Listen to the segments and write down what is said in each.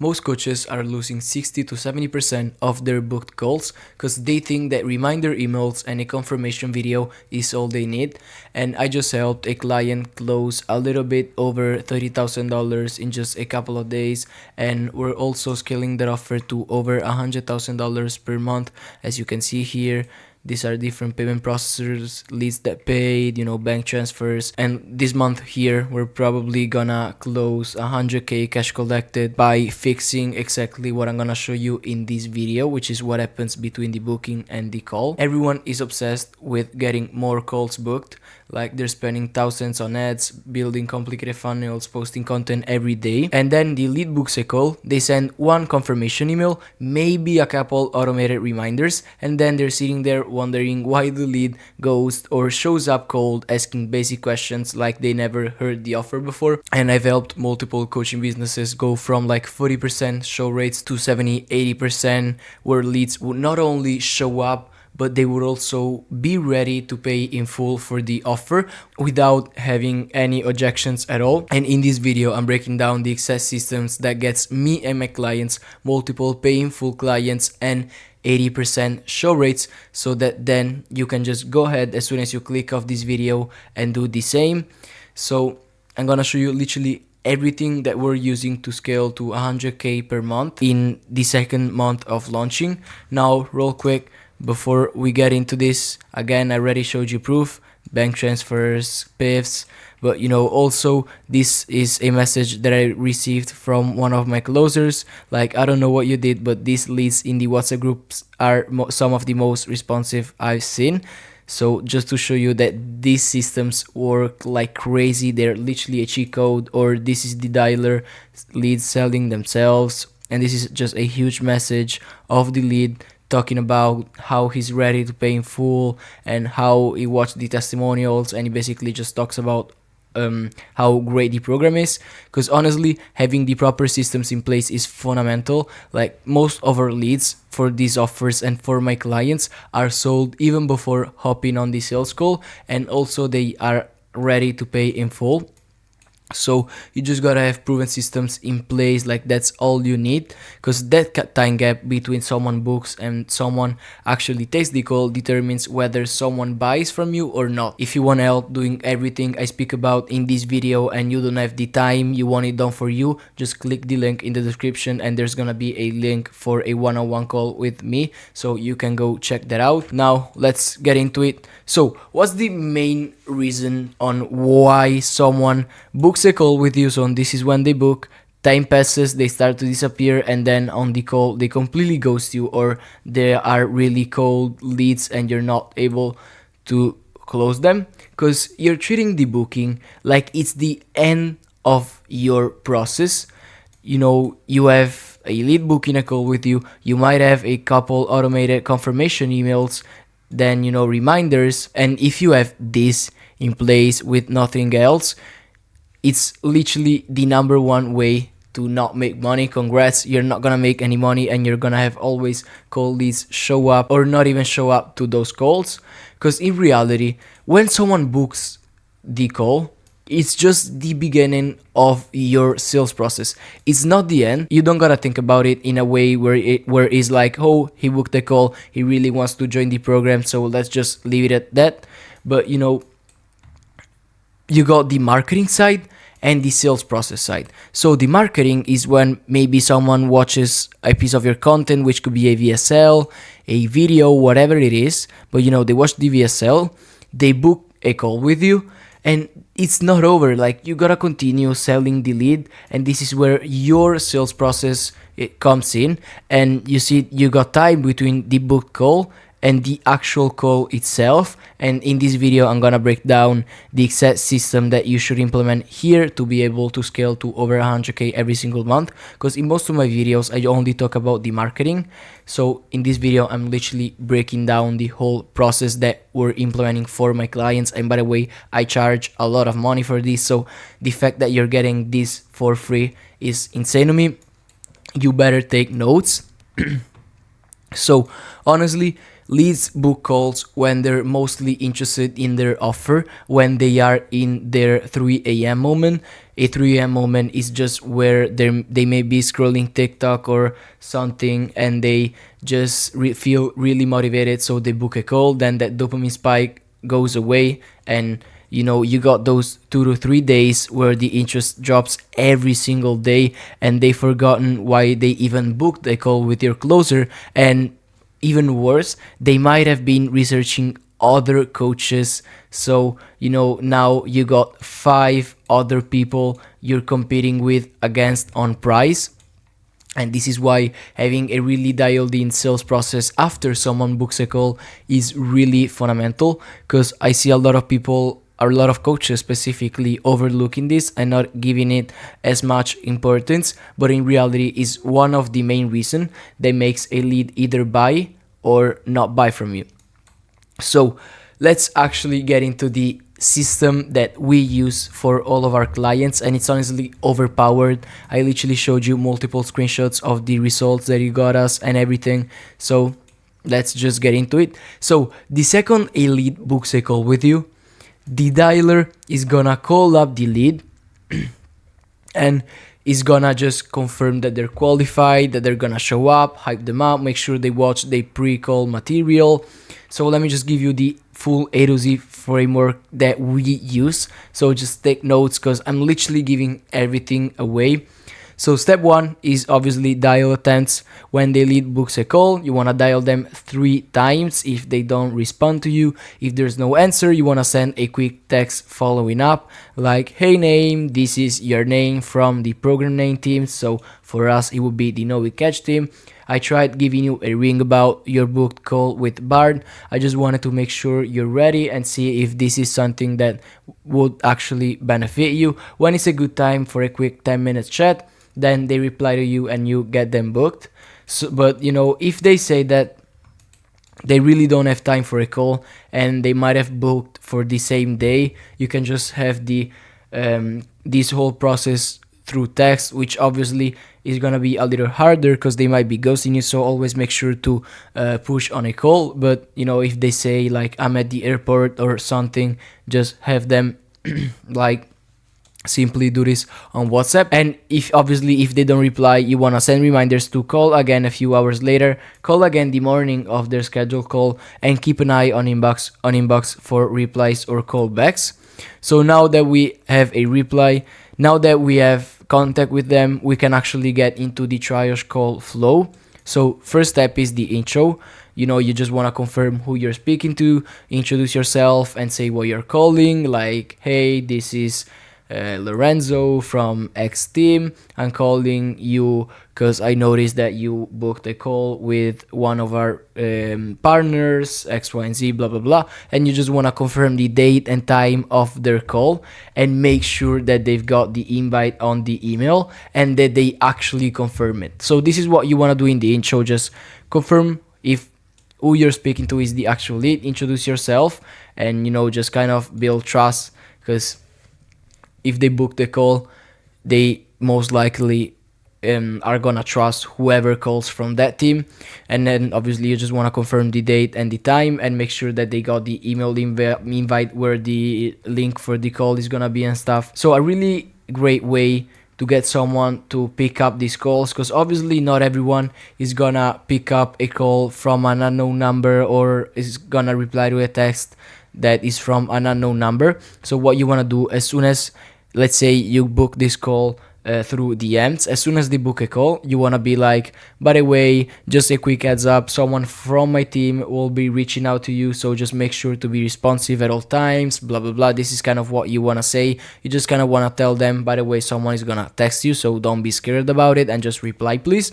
Most coaches are losing 60 to 70% of their booked calls because they think that reminder emails and a confirmation video is all they need. And I just helped a client close a little bit over $30,000 in just a couple of days, and we're also scaling that offer to over $100,000 per month. As you can see here, these are different payment processors, leads that paid, bank transfers. And this month here, we're probably gonna close 100K cash collected by fixing exactly what I'm gonna show you in this video, which is what happens between the booking and the call. Everyone is obsessed with getting more calls booked. Like, they're spending thousands on ads, building complicated funnels, posting content every day. And then the lead books a call, they send one confirmation email, maybe a couple automated reminders, and then they're sitting there wondering why the lead ghosts or shows up cold, asking basic questions like they never heard the offer before. And I've helped multiple coaching businesses go from like 40% show rates to 70, 80%, where leads would not only show up, but they would also be ready to pay in full for the offer without having any objections at all. And in this video, I'm breaking down the access systems that gets me and my clients multiple pay in full clients and 80% show rates, so that then you can just go ahead as soon as you click off this video and do the same. So I'm gonna show you literally everything that we're using to scale to 100K per month in the second month of launching. Now, real quick, before we get into this, again, I already showed you proof, bank transfers, PIFs, but also this is a message that I received from one of my closers. Like, I don't know what you did, but these leads in the WhatsApp groups are some of the most responsive I've seen. So just to show you that these systems work like crazy, they're literally a cheat code. Or this is the dialer leads selling themselves, and this is just a huge message of the lead talking about how he's ready to pay in full and how he watched the testimonials, and he basically just talks about how great the program is. Because honestly, having the proper systems in place is fundamental. Like, most of our leads for these offers and for my clients are sold even before hopping on the sales call, and also they are ready to pay in full. So you just gotta have proven systems in place. Like, that's all you need, because that time gap between someone books and someone actually takes the call determines whether someone buys from you or not. If you want help doing everything I speak about in this video and you don't have the time, you want it done for you, just click the link in the description and there's gonna be a link for a one-on-one call with me, so you can go check that out. Now let's get into it. So what's the main reason on why someone books a call with you? So this is when they book, time passes, they start to disappear, and then on the call they completely ghost you, or they are really cold leads and you're not able to close them because you're treating the booking like it's the end of your process. You have a lead booking a call with you, you might have a couple automated confirmation emails, then reminders, and if you have this in place with nothing else, it's literally the number one way to not make money. Congrats, you're not gonna make any money, and you're gonna have always call leads show up or not even show up to those calls. Because in reality, when someone books the call, it's just the beginning of your sales process. It's not the end. You don't gotta think about it in a way where it's like, oh, he booked the call, he really wants to join the program, so let's just leave it at that. But you got the marketing side and the sales process side. So the marketing is when maybe someone watches a piece of your content, which could be a VSL, a video, whatever it is, but they watch the VSL, they book a call with you, and it's not over. Like, you gotta continue selling the lead, and this is where your sales process it comes in. And you see, you got time between the booked call and the actual call itself. And in this video, I'm gonna break down the exact system that you should implement here to be able to scale to over 100K every single month. Because in most of my videos, I only talk about the marketing. So in this video, I'm literally breaking down the whole process that we're implementing for my clients. And by the way, I charge a lot of money for this. So the fact that you're getting this for free is insane to me. You better take notes. So honestly, leads book calls when they're mostly interested in their offer, when they are in their 3 a.m. moment. A 3 a.m. moment is just where they may be scrolling TikTok or something, and they just feel really motivated, so they book a call. Then that dopamine spike goes away, and you got those 2 to 3 days where the interest drops every single day, and they forgotten why they even booked a call with your closer. And even worse, they might have been researching other coaches. So now you got 5 other people you're competing with against on price. And this is why having a really dialed in sales process after someone books a call is really fundamental, because I see a lot of people, a lot of coaches specifically, overlooking this and not giving it as much importance, but in reality is one of the main reason that makes a lead either buy or not buy from you. So let's actually get into the system that we use for all of our clients, and it's honestly overpowered. I literally showed you multiple screenshots of the results that it got us and everything. So let's just get into it. So the second a lead books a call with you, the dialer is gonna call up the lead and is gonna just confirm that they're qualified, that they're gonna show up, hype them up, make sure they watch the pre-call material. So let me just give you the full A to Z framework that we use. So just take notes, because I'm literally giving everything away. So step 1 is obviously dial attempts. When the lead books a call, you want to dial them 3 times. If they don't respond to you, if there's no answer, you want to send a quick text following up like, hey name, this is your name from the program name team. So for us, it would be the Know We Catch team. I tried giving you a ring about your booked call with Bard. I just wanted to make sure you're ready and see if this is something that would actually benefit you. When it's a good time for a quick 10 minutes chat, then they reply to you and you get them booked. So, but if they say that they really don't have time for a call and they might have booked for the same day, you can just have the this whole process through text, which obviously is gonna be a little harder because they might be ghosting you. So always make sure to push on a call. But if they say like I'm at the airport or something, just have them like simply do this on WhatsApp. And if they don't reply, you want to send reminders to call again a few hours later, call again the morning of their scheduled call, and keep an eye on inbox for replies or callbacks. So now that we have a reply, now that we have contact with them, we can actually get into the triage call flow. So first step is the intro. You just want to confirm who you're speaking to, introduce yourself and say what you're calling, like, hey, this is Lorenzo from X team. I'm calling you because I noticed that you booked a call with one of our partners, X, Y, and Z, blah, blah, blah. And you just want to confirm the date and time of their call and make sure that they've got the invite on the email and that they actually confirm it. So this is what you want to do in the intro. Just confirm if who you're speaking to is the actual lead, introduce yourself, and just kind of build trust, because if they book the call, they most likely are gonna trust whoever calls from that team. And then obviously you just want to confirm the date and the time and make sure that they got the email invite where the link for the call is gonna be and stuff. So a really great way to get someone to pick up these calls, because obviously not everyone is gonna pick up a call from an unknown number or is gonna reply to a text that is from an unknown number. So what you want to do, as soon as, let's say you book this call through DMs, as soon as they book a call, you want to be like, by the way, just a quick heads up, someone from my team will be reaching out to you, so just make sure to be responsive at all times, blah blah blah. This is kind of what you want to say. You just kind of want to tell them, by the way, someone is gonna text you, so don't be scared about it and just reply please.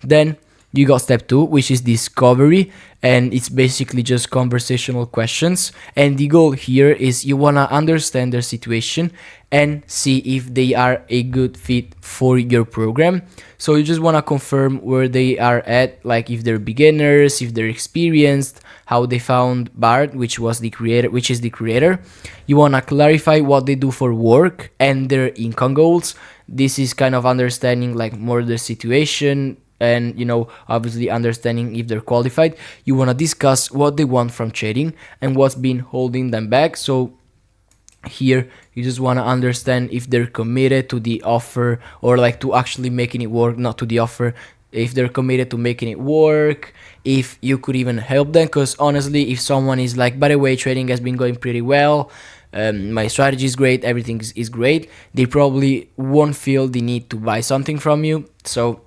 Then you got step 2, which is discovery, and it's basically just conversational questions. And the goal here is you want to understand their situation and see if they are a good fit for your program. So you just want to confirm where they are at, like if they're beginners, if they're experienced, how they found Bart, which is the creator. You want to clarify what they do for work and their income goals. This is kind of understanding like more the situation, and obviously understanding if they're qualified. You want to discuss what they want from trading and what's been holding them back. So here you just want to understand if they're committed to the offer, or like to actually making it work, not to the offer, if they're committed to making it work, if you could even help them. Because honestly, if someone is like, by the way, trading has been going pretty well, my strategy is great, everything is great, they probably won't feel the need to buy something from you. So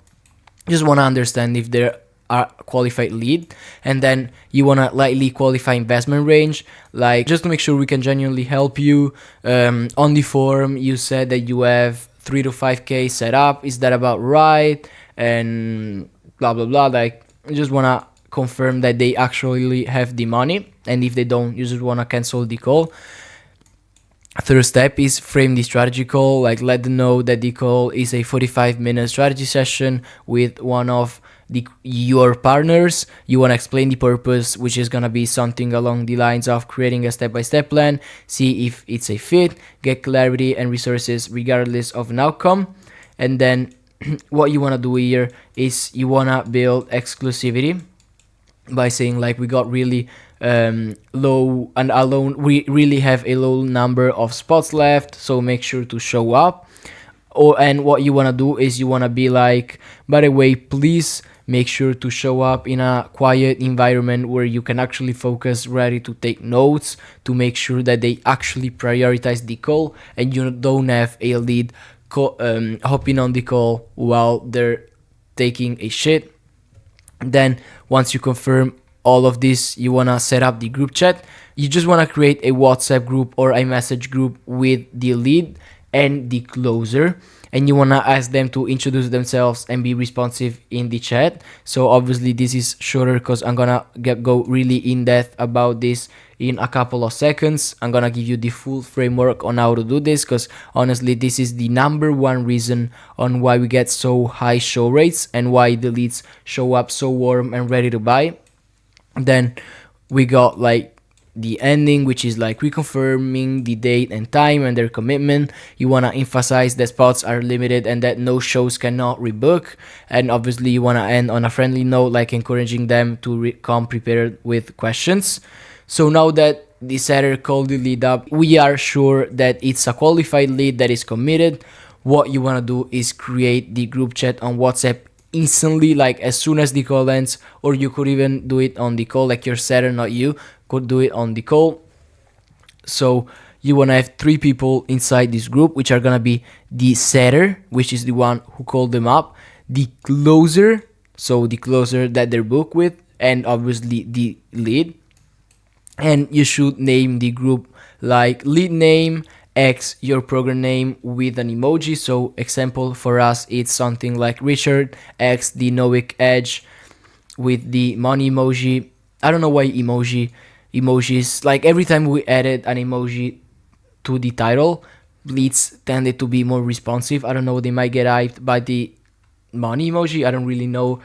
just want to understand if they're a qualified lead, and then you want to lightly qualify investment range, like just to make sure we can genuinely help you. On the form you said that you have 3 to 5k set up, is that about right? And blah blah blah, like you just want to confirm that they actually have the money, and if they don't, you just want to cancel the call. Third step is frame the strategy call, like let them know that the call is a 45-minute strategy session with one of your partners. You want to explain the purpose, which is going to be something along the lines of creating a step-by-step plan, see if it's a fit, get clarity and resources regardless of an outcome. And then what you want to do here is you want to build exclusivity by saying like, we got really low and alone, we really have a low number of spots left, so make sure to show up. And what you want to do is you want to be like, by the way, please make sure to show up in a quiet environment where you can actually focus, ready to take notes, to make sure that they actually prioritize the call and you don't have a lead hopping on the call while they're taking a shit. Then once you confirm all of this, you want to set up the group chat. You just want to create a WhatsApp group or a message group with the lead and the closer, and you want to ask them to introduce themselves and be responsive in the chat. So obviously this is shorter because I'm gonna go really in depth about this in a couple of seconds. I'm gonna give you the full framework on how to do this, because honestly this is the number one reason on why we get so high show rates and why the leads show up so warm and ready to buy. Then we got like the ending, which is like reconfirming the date and time and their commitment. You want to emphasize that spots are limited and that no shows cannot rebook. And obviously you want to end on a friendly note, like encouraging them to come prepared with questions. So now that the setter called the lead up, we are sure that it's a qualified lead that is committed. What you want to do is create the group chat on WhatsApp instantly, like as soon as the call ends, or you could even do it on the call, like your setter, not you, could do it on the call. So you want to have 3 people inside this group, which are gonna be the setter, which is the one who called them up, the closer, so the closer that they're booked with, and obviously the lead. And you should name the group like lead name X your program name with an emoji. So example for us, it's something like Richard X the Novick Edge with the money emoji. I don't know why emojis, like every time we added an emoji to the title, leads tended to be more responsive. I don't know, they might get hyped by the money emoji, I don't really know.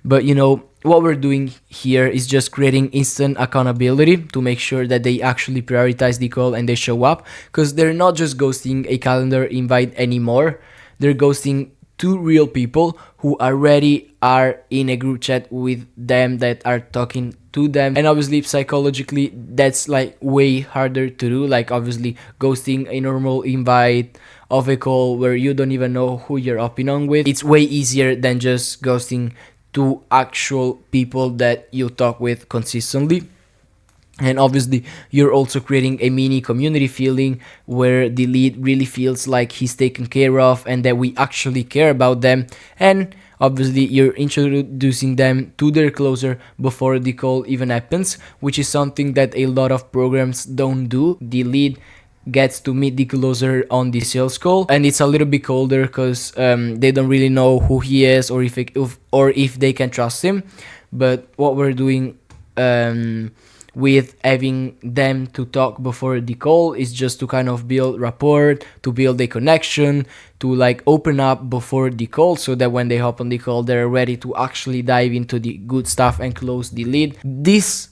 But what we're doing here is just creating instant accountability to make sure that they actually prioritize the call and they show up, because they're not just ghosting a calendar invite anymore, they're ghosting 2 real people who already are in a group chat with them, that are talking to them. And obviously psychologically that's like way harder to do, like obviously ghosting a normal invite of a call where you don't even know who you're hopping on with, it's way easier than just ghosting to actual people that you talk with consistently. And obviously you're also creating a mini community feeling where the lead really feels like he's taken care of and that we actually care about them. And obviously you're introducing them to their closer before the call even happens, which is something that a lot of programs don't do. The lead gets to meet the closer on the sales call, and it's a little bit colder because they don't really know who he is, or if they can trust him. But what we're doing with having them to talk before the call is just to kind of build rapport, to build a connection, to like open up before the call, so that when they hop on the call they're ready to actually dive into the good stuff and close the lead. This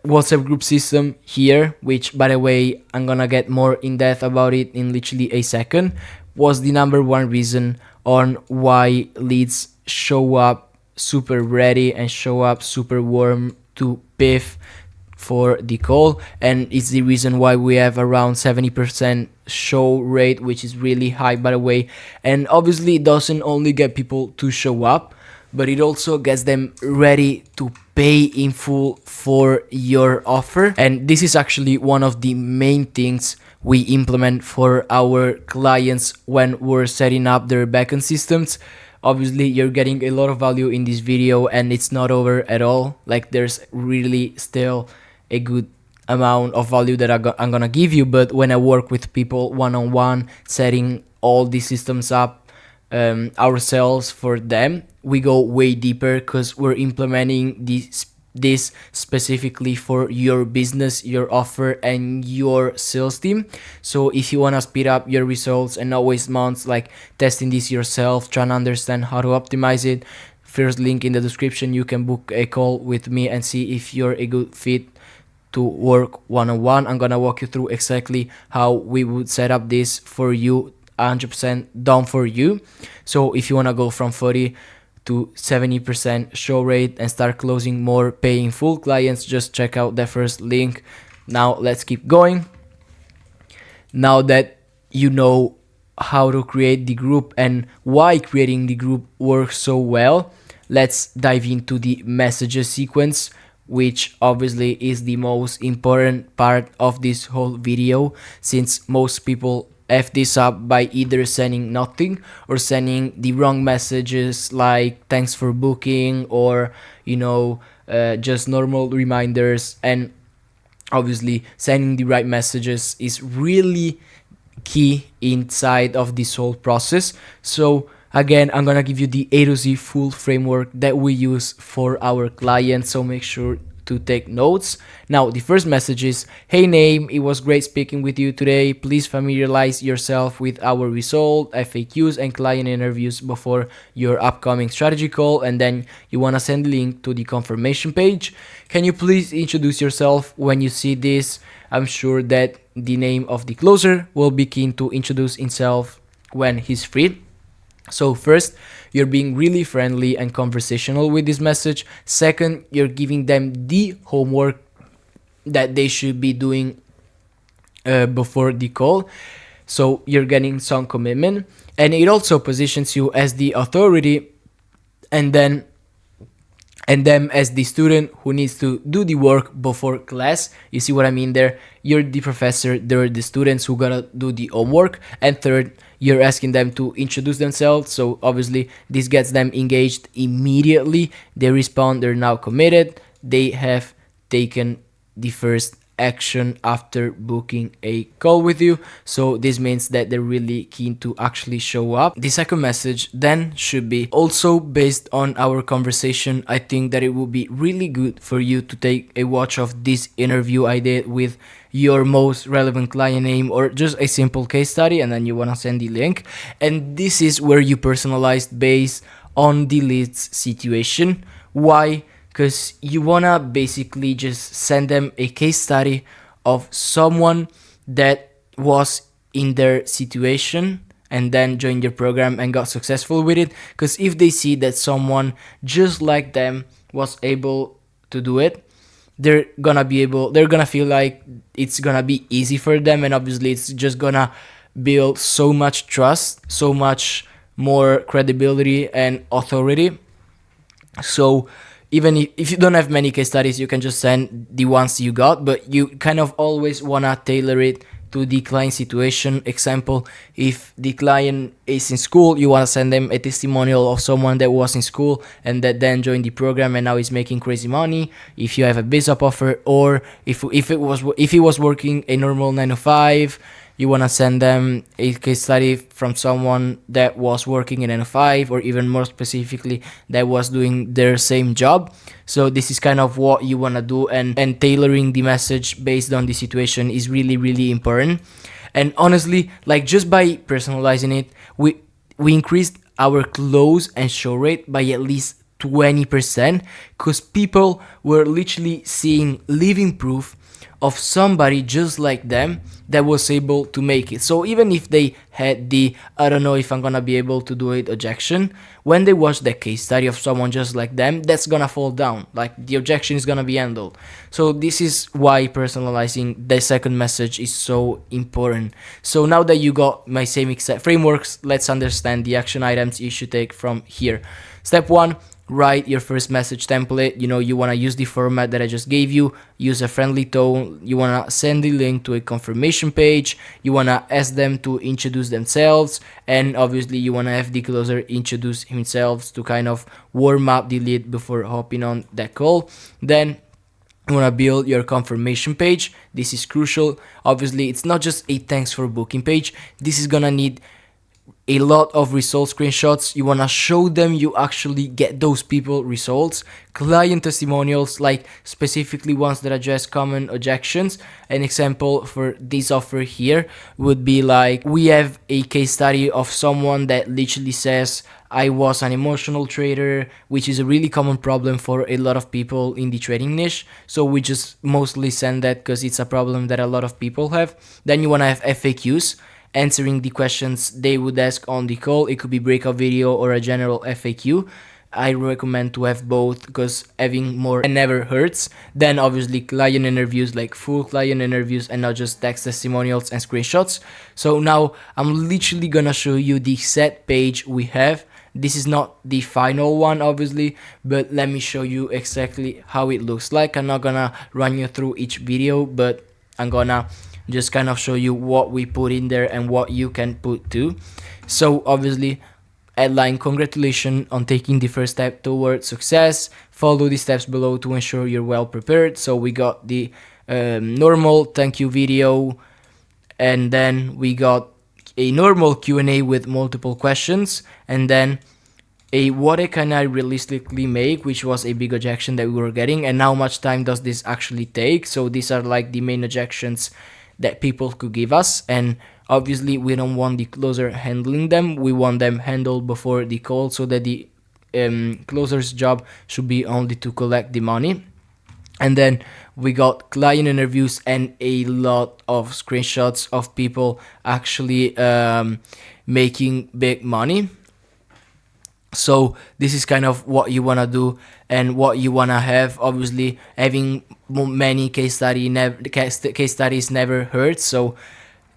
WhatsApp group system here, which by the way I'm gonna get more in depth about it in literally a second, was the number one reason on why leads show up super ready and show up super warm to piff for the call, and it's the reason why we have around 70% show rate, which is really high, by the way. And obviously it doesn't only get people to show up, but it also gets them ready to pay in full for your offer. And this is actually one of the main things we implement for our clients when we're setting up their backend systems. Obviously you're getting a lot of value in this video, and it's not over at all. Like, there's really still a good amount of value that I'm gonna give you. But when I work with people one-on-one, setting all these systems up ourselves for them, we go way deeper because we're implementing this specifically for your business, your offer, and your sales team. So if you want to speed up your results and not waste months like testing this yourself, trying to understand how to optimize it, first link in the description, you can book a call with me and see if you're a good fit to work one-on-one. I'm gonna walk you through exactly how we would set up this for you, 100% done for you. So if you want to go from 40 to 70% show rate and start closing more paying full clients, just check out the first link. Now let's keep going. Now that you know how to create the group and why creating the group works so well, let's dive into the messages sequence, which obviously is the most important part of this whole video, since most people F this up by either sending nothing or sending the wrong messages like thanks for booking, or just normal reminders. And obviously sending the right messages is really key inside of this whole process. So again, I'm gonna give you the A to Z full framework that we use for our clients, so make sure to take notes. Now, the first message is, hey name, it was great speaking with you today. Please familiarize yourself with our result, FAQs, and client interviews before your upcoming strategy call. And then you want to send the link to the confirmation page. Can you please introduce yourself when you see this? I'm sure that the name of the closer will be keen to introduce himself when he's free. So first, you're being really friendly and conversational with this message. Second, you're giving them the homework that they should be doing before the call. So you're getting some commitment, and it also positions you as the authority, and them as the student who needs to do the work before class. You see what I mean there? You're the professor, they're the students who gotta do the homework. And third, you're asking them to introduce themselves. So obviously this gets them engaged immediately. They respond, they're now committed. They have taken the first action after booking a call with you. So this means that they're really keen to actually show up. The second message then should be also based on our conversation. I think that it would be really good for you to take a watch of this interview I did with your most relevant client name, or just a simple case study, and then you want to send the link. And this is where you personalize based on the lead's situation. Why? Because you wanna basically just send them a case study of someone that was in their situation and then joined your program and got successful with it. Because if they see that someone just like them was able to do it, they're gonna feel like it's gonna be easy for them, and obviously it's just gonna build so much trust, so much more credibility and authority. So even if you don't have many case studies, you can just send the ones you got, but you kind of always want to tailor it to the client situation. Example, if the client is in school, you want to send them a testimonial of someone that was in school and that then joined the program and now is making crazy money. If you have a biz up offer, or if he was working a normal 9 to 5, you want to send them a case study from someone that was working in 9 to 5, or even more specifically, that was doing their same job. So this is kind of what you want to do, and tailoring the message based on the situation is really, really important. And honestly, like, just by personalizing it, we increased our close and show rate by at least 20%, because people were literally seeing living proof of somebody just like them that was able to make it. So even if they had the "I don't know if I'm gonna be able to do it" objection, when they watch the case study of someone just like them, that's gonna fall down. Like, the objection is gonna be handled. So this is why personalizing the second message is so important. So now that you got my same exact frameworks, let's understand the action items you should take from here. Step 1, write your first message template. You want to use the format that I just gave you. Use a friendly tone. You want to send the link to a confirmation page. You want to ask them to introduce themselves, and obviously you want to have the closer introduce himself to kind of warm up the lead before hopping on that call. Then you want to build your confirmation page. This is crucial. Obviously, it's not just a thanks for booking page. This is gonna need a lot of result screenshots. You want to show them you actually get those people results. Client testimonials, like specifically ones that address common objections. An example for this offer here would be like, we have a case study of someone that literally says, "I was an emotional trader," which is a really common problem for a lot of people in the trading niche. So we just mostly send that because it's a problem that a lot of people have. Then you want to have FAQs, answering the questions they would ask on the call. It could be breakout video or a general FAQ. I recommend to have both because having more never hurts. Then obviously client interviews, like full client interviews and not just text testimonials and screenshots. So now I'm literally gonna show you the set page we have. This is not the final one obviously, but let me show you exactly how it looks like. I'm not gonna run you through each video, but I'm gonna just kind of show you what we put in there and what you can put too. So obviously, headline: congratulations on taking the first step towards success. Follow the steps below to ensure you're well prepared. So we got the normal thank you video, and then we got a normal Q&A with multiple questions, and then a what can I realistically make, which was a big objection that we were getting, and how much time does this actually take. So these are like the main objections that people could give us, and obviously we don't want the closer handling them. We want them handled before the call, so that the closer's job should be only to collect the money. And then we got client interviews and a lot of screenshots of people actually making big money. So this is kind of what you want to do and what you want to have. Obviously, having many case studies never hurts. So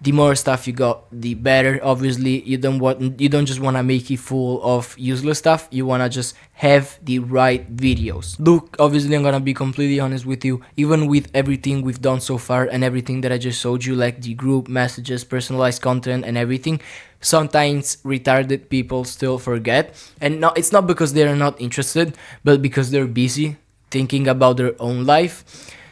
the more stuff you got, the better. Obviously, you don't just want to make it full of useless stuff. You want to just have the right videos. Look, obviously I'm gonna be completely honest with you. Even with everything we've done so far and everything that I just showed you, like the group messages, personalized content and everything, sometimes retarded people still forget. And it's not because they're not interested, but because they're busy thinking about their own life.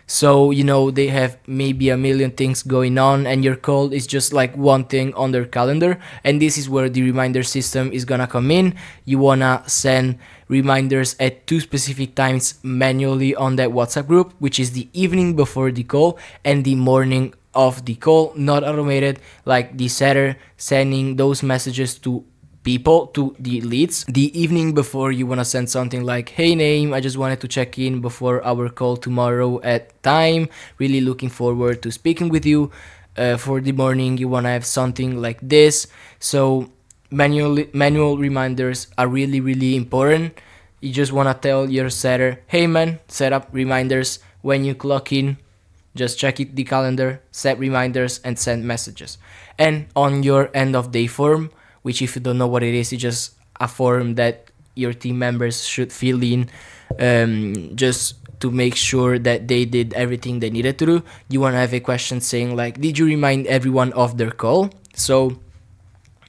So, they have maybe a million things going on, and your call is just like one thing on their calendar. And this is where the reminder system is gonna come in. You wanna send reminders at 2 specific times manually on that WhatsApp group, which is the evening before the call and the morning of the call, not automated like the setter sending those messages to people, to the leads. The evening before, you want to send something like, "Hey name, I just wanted to check in before our call tomorrow at time. Really looking forward to speaking with you." For the morning, you want to have something like this. So manual reminders are really, really important. You just want to tell your setter, "Hey man, set up reminders when you clock in. Just check the calendar, set reminders, and send messages." And on your end of day form, which, if you don't know what it is, it's just a form that your team members should fill in, just to make sure that they did everything they needed to do. You want to have a question saying like, "Did you remind everyone of their call?" So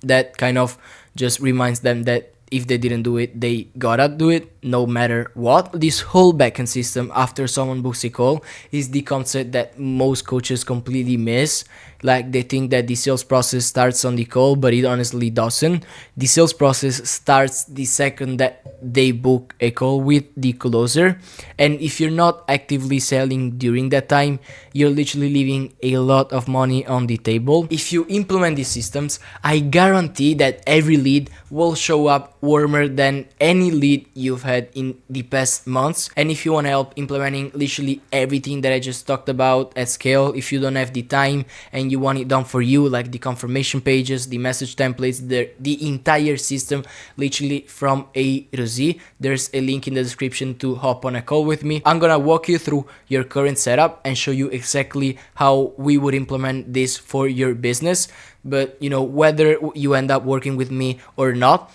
that kind of just reminds them that if they didn't do it, they gotta do it no matter what. This whole backend system after someone books a call is the concept that most coaches completely miss. Like they think that the sales process starts on the call, but it honestly doesn't. The sales process starts the second that they book a call with the closer. And if you're not actively selling during that time, you're literally leaving a lot of money on the table. If you implement these systems, I guarantee that every lead will show up warmer than any lead you've had in the past months. And if you want to help implementing literally everything that I just talked about at scale, if you don't have the time and you want it done for you, like the confirmation pages, the message templates, the entire system, literally from A to Z, there's a link in the description to hop on a call with me. I'm gonna walk you through your current setup and show you exactly how we would implement this for your business. But you know, whether you end up working with me or not,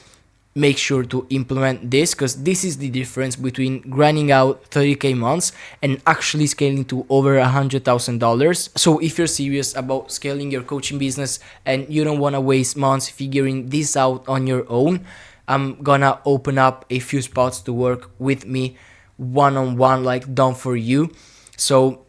make sure to implement this, because this is the difference between grinding out 30k months and actually scaling to over $100,000. So if you're serious about scaling your coaching business and you don't want to waste months figuring this out on your own, I'm gonna open up a few spots to work with me one-on-one, like done for you. So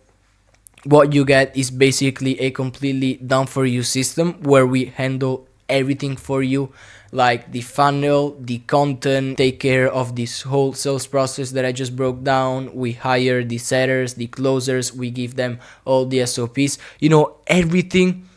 what you get is basically a completely done for you system where we handle everything for you, like the funnel, the content, take care of this whole sales process that I just broke down. We hire the setters, the closers, we give them all the SOPs, you know, everything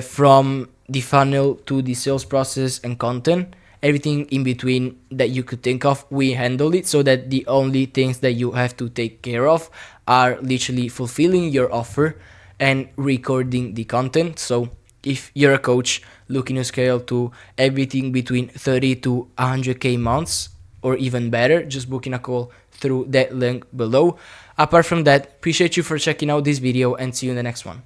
from the funnel to the sales process and content, everything in between that you could think of, we handle it, so that the only things that you have to take care of are literally fulfilling your offer and recording the content. So if you're a coach looking to scale to everything between 30 to 100k months or even better, just booking a call through that link below. Apart from that, appreciate you for checking out this video and see you in the next one.